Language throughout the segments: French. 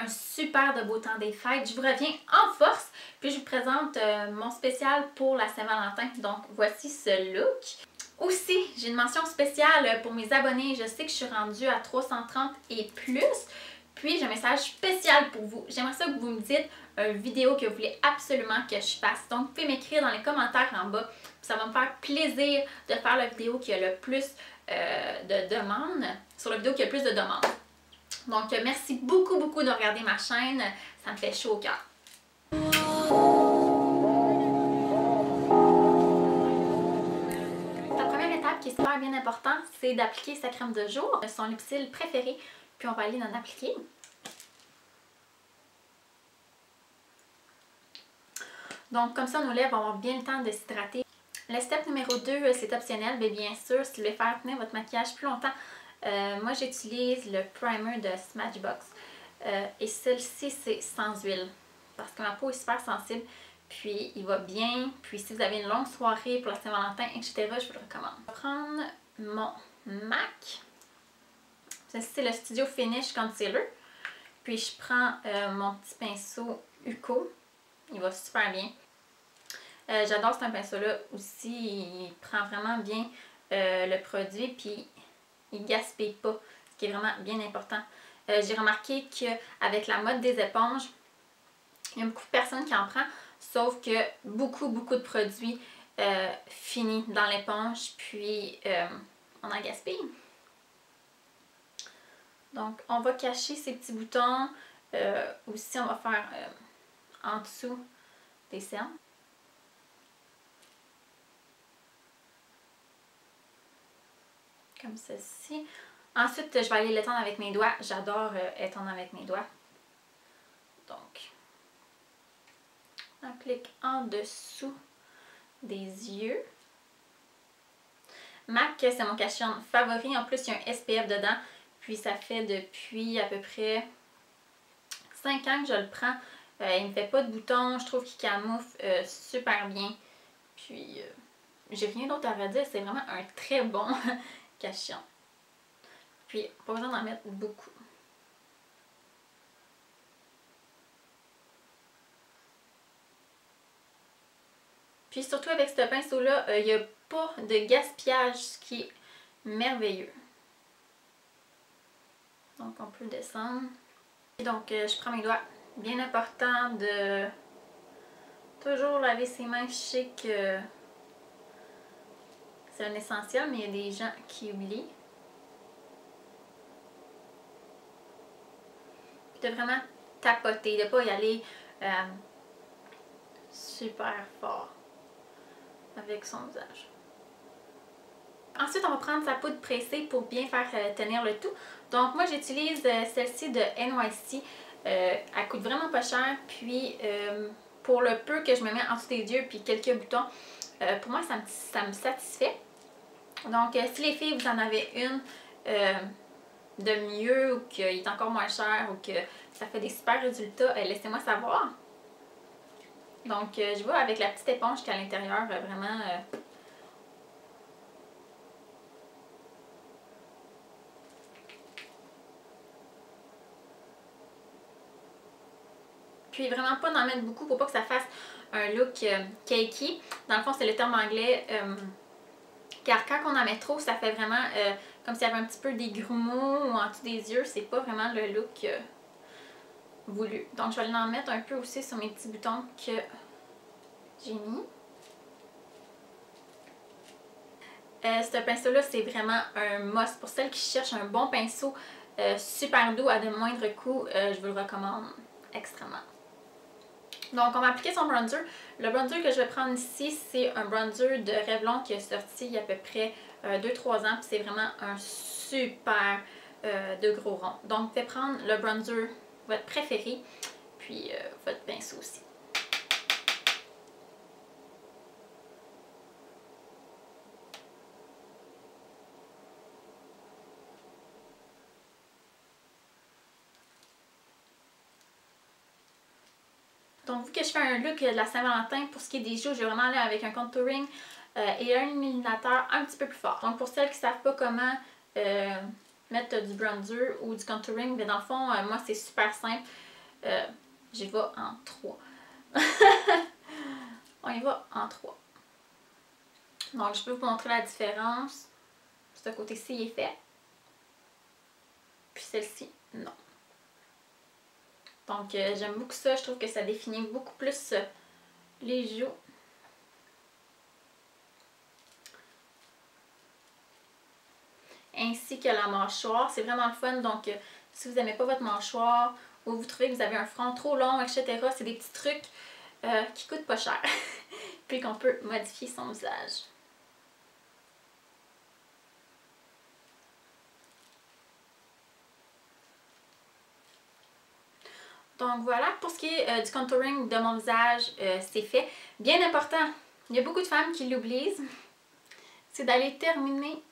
un super de beau temps des fêtes. Je vous reviens en force, puis je vous présente mon spécial pour la Saint-Valentin. Donc voici ce look. Aussi, j'ai une mention spéciale pour mes abonnés. Je sais que je suis rendue à 330 et plus. Puis j'ai un message spécial pour vous. J'aimerais ça que vous me dites une vidéo que vous voulez absolument que je fasse. Donc vous pouvez m'écrire dans les commentaires en bas. Ça va me faire plaisir de faire la vidéo qui a le plus de demandes. Sur la vidéo qui a le plus de demandes. Donc merci beaucoup de regarder ma chaîne. Ça me fait chaud au cœur. La première étape qui est super bien importante, c'est d'appliquer sa crème de jour, son lipsil préféré. Puis on va aller en appliquer. Donc comme ça, nos lèvres vont avoir bien le temps de s'hydrater. Le step numéro 2, c'est optionnel, mais bien sûr, si vous voulez faire tenir votre maquillage plus longtemps, moi j'utilise le primer de Smashbox. Et celle-ci, c'est sans huile. Parce que ma peau est super sensible. Puis il va bien. Puis si vous avez une longue soirée pour la Saint-Valentin, etc., je vous le recommande. Je vais prendre mon MAC. Ceci, c'est le Studio Finish Concealer. Puis je prends mon petit pinceau Uko. Il va super bien. J'adore ce pinceau-là aussi. Il prend vraiment bien le produit. Puis il ne gaspille pas. Ce qui est vraiment bien important. J'ai remarqué qu'avec la mode des éponges, il y a beaucoup de personnes qui en prennent. Sauf que beaucoup de produits finissent dans l'éponge. Puis on en gaspille. Donc, on va cacher ces petits boutons. Aussi, on va faire en dessous des cernes. Comme ceci. Ensuite, je vais aller l'étendre avec mes doigts. J'adore étendre avec mes doigts. Donc, on applique en dessous des yeux. MAC, c'est mon cache-œil favori. En plus, il y a un SPF dedans. Puis ça fait depuis à peu près 5 ans que je le prends. Il ne me fait pas de boutons. Je trouve qu'il camoufle super bien. Puis j'ai rien d'autre à redire. C'est vraiment un très bon cache-œil. Puis pas besoin d'en mettre beaucoup. Puis surtout avec ce pinceau-là, il n'y a pas de gaspillage, ce qui est merveilleux. Donc on peut descendre. Et donc je prends mes doigts. Bien important de toujours laver ses mains. Je sais que c'est un essentiel, mais il y a des gens qui oublient. Puis de vraiment tapoter, de ne pas y aller super fort avec son visage. Ensuite, on va prendre sa poudre pressée pour bien faire tenir le tout. Donc moi, j'utilise celle-ci de NYC. Elle coûte vraiment pas cher. Puis pour le peu que je me mets en dessous des yeux puis quelques boutons, pour moi, ça me satisfait. Donc si les filles, vous en avez une de mieux ou qu'il est encore moins cher ou que ça fait des super résultats, laissez-moi savoir. Donc je vais avec la petite éponge qui est à l'intérieur, vraiment... Puis vraiment pas d'en mettre beaucoup pour pas que ça fasse un look cakey. Dans le fond, c'est le terme anglais. Car quand on en met trop, ça fait vraiment comme s'il y avait un petit peu des grumeaux ou en dessous des yeux. C'est pas vraiment le look voulu. Donc je vais en mettre un peu aussi sur mes petits boutons que j'ai mis. Ce pinceau-là, c'est vraiment un must. Pour celles qui cherchent un bon pinceau super doux à de moindres coûts, je vous le recommande extrêmement. Donc, on va appliquer son bronzer. Le bronzer que je vais prendre ici, c'est un bronzer de Revlon qui est sorti il y a à peu près 2-3 ans. Puis c'est vraiment un super de gros rond. Donc, vous pouvez prendre le bronzer, votre préféré, puis votre pinceau aussi. Donc, vu que je fais un look de la Saint-Valentin, pour ce qui est des joues, je vais vraiment aller avec un contouring et un illuminateur un petit peu plus fort. Donc, pour celles qui ne savent pas comment mettre du bronzer ou du contouring, mais dans le fond, moi, c'est super simple. J'y vais en 3. On y va en 3. Donc, je peux vous montrer la différence. Ce côté-ci, il est fait. Puis celle-ci, non. Donc, j'aime beaucoup ça. Je trouve que ça définit beaucoup plus les joues. Ainsi que la mâchoire. C'est vraiment le fun. Donc, si vous n'aimez pas votre mâchoire ou vous trouvez que vous avez un front trop long, etc., c'est des petits trucs qui coûtent pas cher. Puis qu'on peut modifier son visage. Donc voilà, pour ce qui est du contouring de mon visage, c'est fait. Bien important, il y a beaucoup de femmes qui l'oublient, c'est d'aller terminer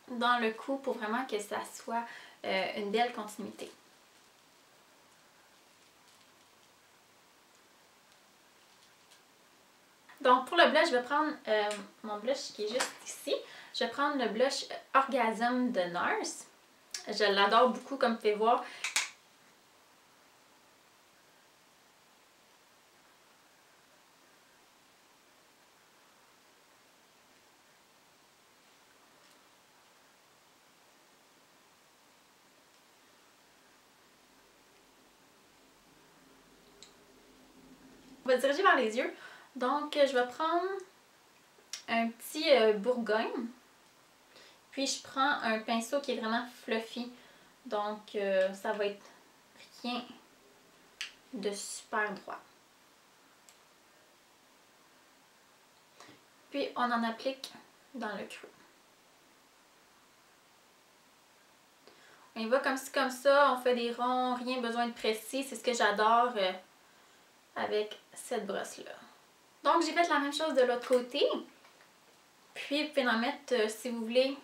dans le cou pour vraiment que ça soit une belle continuité. Donc pour le blush, je vais prendre mon blush qui est juste ici. Je vais prendre le blush Orgasm de NARS. Je l'adore beaucoup, comme vous pouvez voir. On va diriger vers les yeux. Donc je vais prendre un petit Bourgogne. Puis je prends un pinceau qui est vraiment fluffy. Donc ça va être rien de super droit. Puis on en applique dans le creux. On y va comme ci, comme ça, on fait des ronds, rien besoin de précis. C'est ce que j'adore avec cette brosse-là. Donc j'ai fait la même chose de l'autre côté. Puis vous pouvez en mettre, si vous voulez,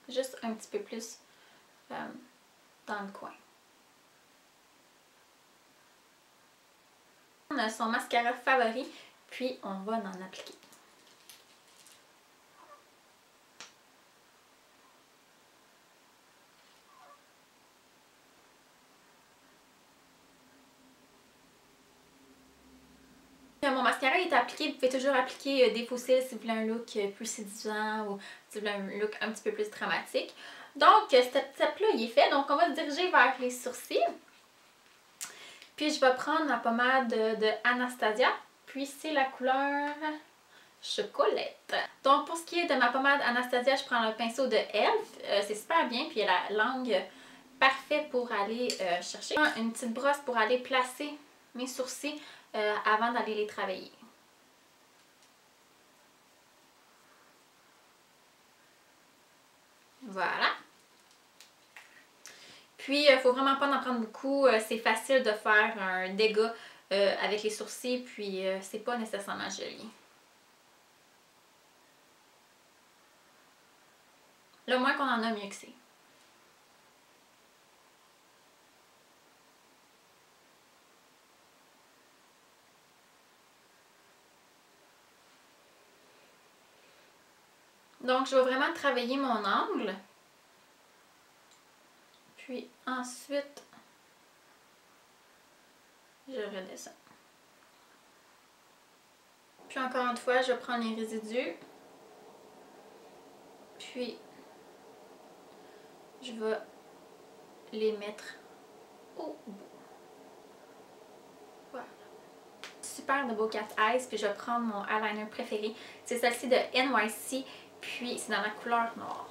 juste un petit peu plus dans le coin. On a son mascara favori, puis on va en appliquer. Mon mascara est appliqué, vous pouvez toujours appliquer des faux cils si vous voulez un look plus séduisant ou si vous voulez un look un petit peu plus dramatique. Donc, cette étape-là, il est fait. Donc, on va se diriger vers les sourcils. Puis, je vais prendre ma pommade de Anastasia. Puis, c'est la couleur chocolate. Donc, pour ce qui est de ma pommade Anastasia, je prends le pinceau de Elf. C'est super bien. Puis, il y a la langue parfaite pour aller chercher. Une petite brosse pour aller placer mes sourcils avant d'aller les travailler. Voilà. Puis, il ne faut vraiment pas en prendre beaucoup. C'est facile de faire un dégât avec les sourcils, puis c'est pas nécessairement joli. Le moins qu'on en a, mieux que c'est. Donc, je vais vraiment travailler mon angle. Puis ensuite, je redescends. Puis encore une fois, je vais prendre les résidus. Puis, je vais les mettre au bout. Voilà. Super de beau cat eyes. Puis je vais prendre mon eyeliner préféré. C'est celle-ci de NYC. Puis c'est dans la couleur noire.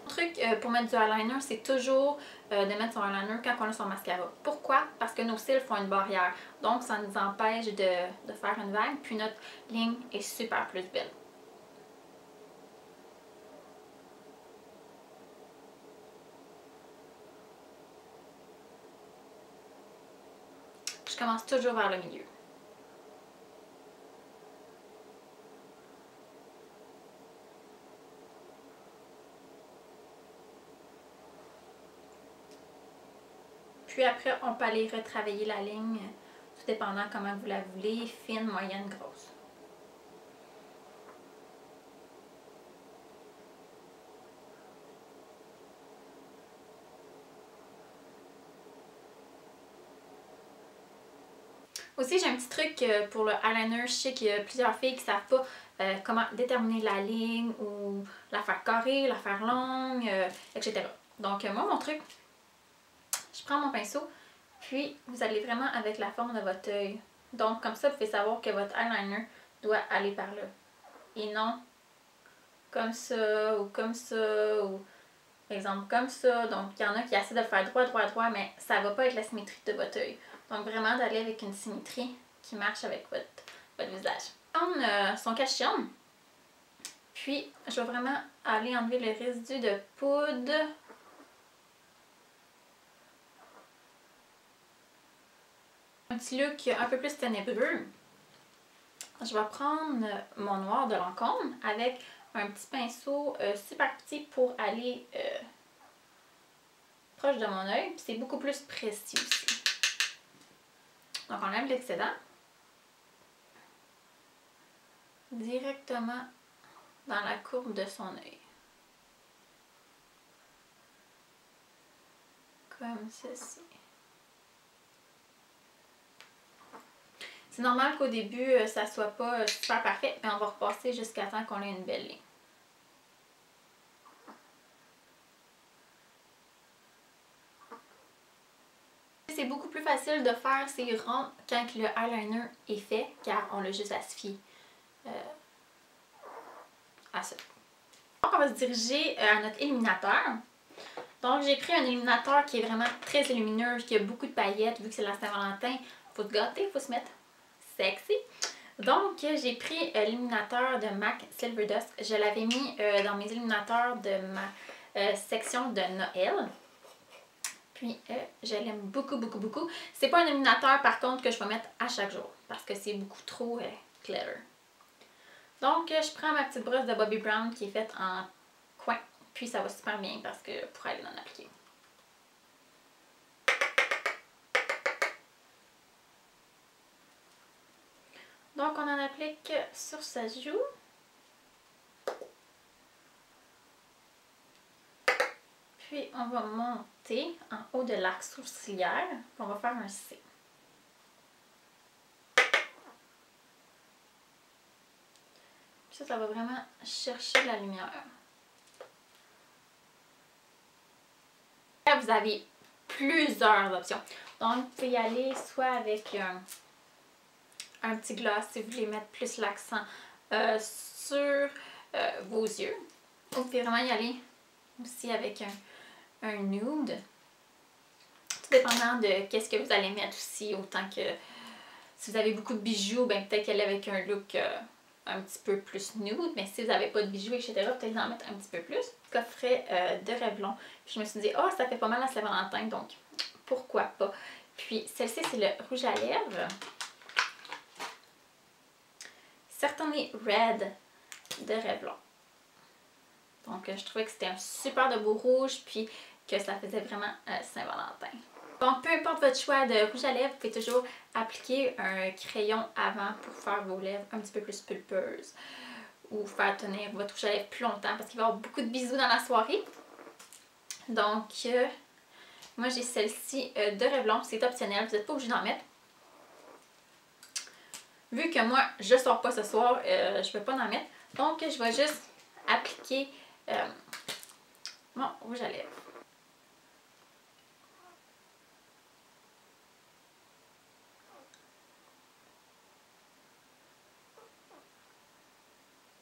Le truc pour mettre du eyeliner, c'est toujours de mettre son eyeliner quand on a son mascara. Pourquoi? Parce que nos cils font une barrière. Donc ça nous empêche de faire une vague. Puis notre ligne est super plus belle. Je commence toujours vers le milieu. Puis après, on peut aller retravailler la ligne, tout dépendant comment vous la voulez, fine, moyenne, grosse. Aussi, j'ai un petit truc pour le eyeliner. Je sais qu'il y a plusieurs filles qui ne savent pas comment déterminer la ligne ou la faire carrée, la faire longue, etc. Donc moi, mon truc, je prends mon pinceau, puis vous allez vraiment avec la forme de votre œil. Donc comme ça, vous pouvez savoir que votre eyeliner doit aller par là. Et non comme ça, ou comme ça, ou exemple comme ça. Donc il y en a qui essaient de le faire droit, droit, droit, mais ça ne va pas avec la symétrie de votre œil. Donc vraiment d'aller avec une symétrie qui marche avec votre visage. Prendre son cache-cerne. Puis je vais vraiment aller enlever le résidu de poudre. Un petit look un peu plus ténébreux. Je vais prendre mon noir de Lancôme avec un petit pinceau super petit pour aller proche de mon œil. C'est beaucoup plus précis aussi. Donc on enlève l'excédent. Directement dans la courbe de son œil. Comme ceci. C'est normal qu'au début, ça soit pas super parfait, mais on va repasser jusqu'à temps qu'on ait une belle ligne. C'est beaucoup plus facile de faire ces ronds quand le eyeliner est fait, car on a juste à se fier à ça. Donc on va se diriger à notre illuminateur. Donc j'ai pris un illuminateur qui est vraiment très lumineux, qui a beaucoup de paillettes, vu que c'est la Saint-Valentin. Faut se gâter, faut se mettre sexy. Donc j'ai pris l'illuminateur de MAC Silver Dust. Je l'avais mis dans mes illuminateurs de ma section de Noël. Puis je l'aime beaucoup, beaucoup, beaucoup. C'est pas un illuminateur par contre que je vais mettre à chaque jour parce que c'est beaucoup trop glitter. Donc je prends ma petite brosse de Bobbi Brown qui est faite en coin. Puis ça va super bien parce que pour aller en appliquer. Donc on en applique sur sa joue. Puis on va monter en haut de l'arc sourcilière. On va faire un C. Puis ça va vraiment chercher la lumière. Là, vous avez plusieurs options. Donc vous pouvez y aller soit avec un petit gloss si vous voulez mettre plus l'accent sur vos yeux. Vous pouvez vraiment y aller aussi avec un nude. Tout dépendant de qu'est-ce que vous allez mettre aussi. Autant que si vous avez beaucoup de bijoux, ben peut-être qu'elle est avec un look un petit peu plus nude. Mais si vous n'avez pas de bijoux, etc., peut-être en mettre un petit peu plus. Coffret de Revlon. Puis je me suis dit, oh, ça fait pas mal à Saint-Valentin, donc pourquoi pas. Puis celle-ci, c'est le rouge à lèvres. Certainly Red de Revlon. Donc je trouvais que c'était un super de beau rouge, puis que ça faisait vraiment Saint-Valentin. Donc peu importe votre choix de rouge à lèvres, vous pouvez toujours appliquer un crayon avant pour faire vos lèvres un petit peu plus pulpeuses. Ou faire tenir votre rouge à lèvres plus longtemps parce qu'il va y avoir beaucoup de bisous dans la soirée. Donc moi j'ai celle-ci de Revlon, c'est optionnel, vous n'êtes pas obligé d'en mettre. Vu que moi je sors pas ce soir, je ne peux pas en mettre. Donc je vais juste appliquer mon rouge à lèvres.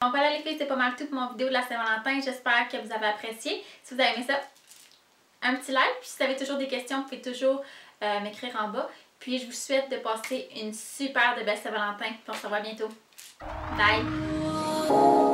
Donc voilà les filles, c'est pas mal tout pour mon vidéo de la Saint-Valentin. J'espère que vous avez apprécié. Si vous avez aimé ça, un petit like. Puis si vous avez toujours des questions, vous pouvez toujours m'écrire en bas. Puis je vous souhaite de passer une super belle Saint-Valentin. On se revoit bientôt. Bye!